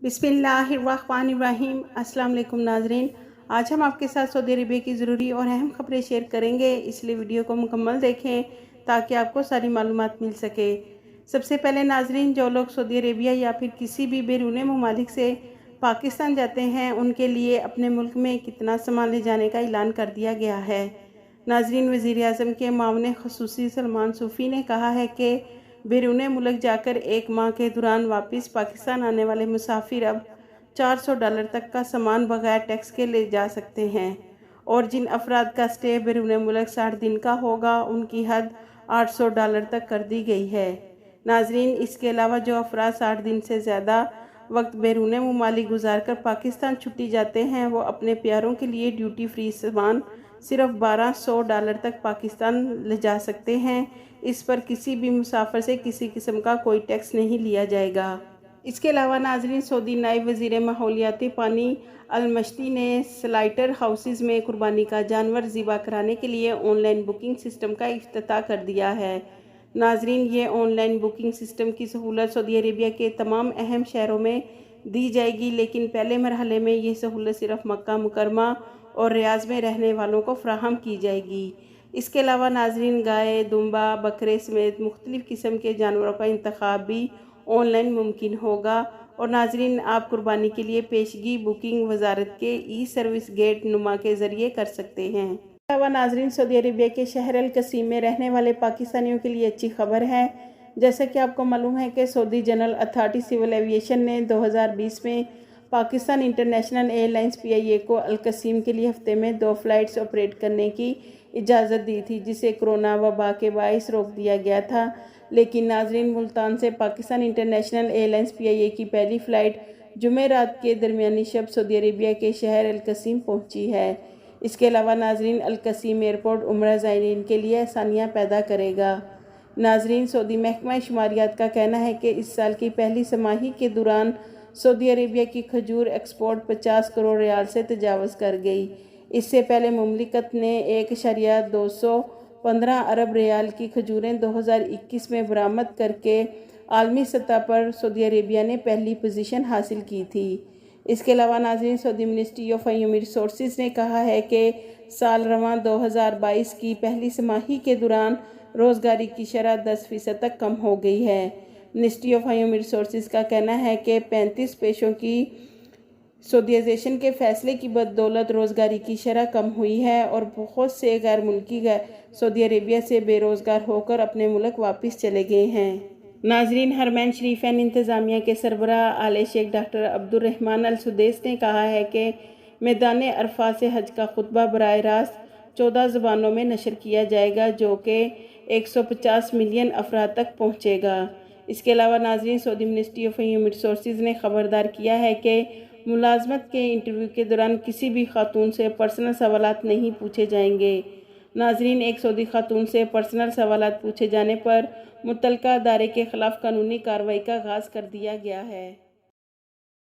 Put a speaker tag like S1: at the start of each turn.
S1: बिस्मिल्लाहिर्रहमानिर्रहीम। अस्सलाम वालेकुम नाजरीन, आज हम आपके साथ सऊदी अरबिया की ज़रूरी और अहम खबरें शेयर करेंगे, इसलिए वीडियो को मुकम्मल देखें ताकि आपको सारी मालूमात मिल सके। सबसे पहले नाजरीन, जो लोग सऊदी अरबिया या फिर किसी भी बैरून ममालिक से पाकिस्तान जाते हैं, उनके लिए अपने मुल्क में कितना सामान ले जाने का ऐलान कर दिया गया है। नाजरीन, वज़ीर आज़म के मामले ख़ुसूसी सलमान सूफ़ी ने कहा है कि बैरून मुल्क जाकर एक माह के दौरान वापस पाकिस्तान आने वाले मुसाफिर अब $400 तक का सामान बगैर टैक्स के ले जा सकते हैं, और जिन अफराद का स्टे बैरून मुल्क 60 दिन का होगा, उनकी हद $800 तक कर दी गई है। नाजरीन, इसके अलावा जो अफराद 60 दिन से ज़्यादा वक्त बैरून ममालिक गुजार कर पाकिस्तान छुट्टी जाते हैं, वो अपने प्यारों के लिए ड्यूटी फ्री सामान सिर्फ $1200 तक पाकिस्तान ले जा सकते हैं। इस पर किसी भी मुसाफिर से किसी किस्म का कोई टैक्स नहीं लिया जाएगा। इसके अलावा नाजरीन, सऊदी नायब वज़ीर माहौलियाती पानी अल-मश्ती ने स्लाइटर हाउसेज़ में कुर्बानी का जानवर ज़िबा कराने के लिए ऑनलाइन बुकिंग सिस्टम का इफ्तिताह कर दिया है। नाजरीन, ये ऑनलाइन बुकिंग सिस्टम की सहूलत सऊदी अरेबिया के तमाम अहम शहरों में दी जाएगी, लेकिन पहले मरहले में ये सहूलत सिर्फ मक्का मुकरमा और रियाज में रहने वालों को फराहम की जाएगी। इसके अलावा नाजरीन, गाय, दुम्बा, बकरे समेत मुख्तलिफ़ किस्म के जानवरों का इंतखाब भी ऑनलाइन मुमकिन होगा। और नाजरीन, आप कुर्बानी के लिए पेशगी बुकिंग वजारत के सर्विस गेट नुमा के ज़रिए कर सकते हैं। इसके अलावा नाजरीन, सऊदी अरेबिया के शहर अल कसीम में रहने वाले पाकिस्तानियों के लिए अच्छी खबर है। जैसा कि आपको मालूम है कि Saudi general authority civil aviation ने 2020 में पाकिस्तान इंटरनेशनल एयरलाइंस PIA को अल कसीम के लिए हफ्ते में 2 फ़्लाइट्स ऑपरेट करने की इजाज़त दी थी, जिसे कोरोना वबा के बाइस रोक दिया गया था। लेकिन नाजरीन, मुल्तान से पाकिस्तान इंटरनेशनल एयरलाइंस PIA की पहली फ़्लाइट जुमेरात के दरमियानी शब सऊदी अरेबिया के शहर अल कसीम पहुँची है। इसके अलावा नाजरीन, अल कसीम एयरपोर्ट उम्रा ज़ायरीन के लिए आसानियाँ पैदा करेगा। नाजरीन, सऊदी महकमा शुमारियात का कहना है कि इस साल की पहली छमाही के दौरान सऊदी अरेबिया की खजूर एक्सपोर्ट 50 करोड़ रियाल से तजावज़ कर गई। इससे पहले मुमलिकत ने 1.215 अरब रियाल की खजूरें 2021 में बरामद करके आलमी सतह पर सऊदी अरेबिया ने पहली पोजीशन हासिल की थी। इसके अलावा नाज़रीन, Saudi ministry of human resources ने कहा है कि साल रवां 2022 की पहली छमाही के दौरान रोज़गारी की शरह 10% तक कम हो गई है। मिनिस्ट्री ऑफ ह्यूमन रिसोर्सेज का कहना है कि 35 पेशों की सऊदीज़ेशन के फैसले की बदौलत रोज़गारी की शरह कम हुई है और बहुत से गैर मुल्की सऊदी अरेबिया से बेरोज़गार होकर अपने मुल्क वापस चले गए हैं। नाजरीन, हरमैन शरीफैन इंतज़ामिया के सरबराह आले शेख डॉक्टर अब्दुर्रहमान अल सुदैस ने कहा है कि मैदान अरफा से हज का खुतबा बराह रास्त 14 ज़बानों में नशर किया जाएगा, जो कि 150 मिलियन अफराद तक पहुँचेगा। इसके अलावा नाजरीन, Saudi ministry of human resources ने खबरदार किया है कि मुलाजमत के इंटरव्यू के दौरान किसी भी खातून से पर्सनल सवालात नहीं पूछे जाएंगे। नाजरीन, एक सऊदी खातून से पर्सनल सवालात पूछे जाने पर मुतल्लिका अदारे के खिलाफ कानूनी कार्रवाई का आगाज़ कर दिया गया है।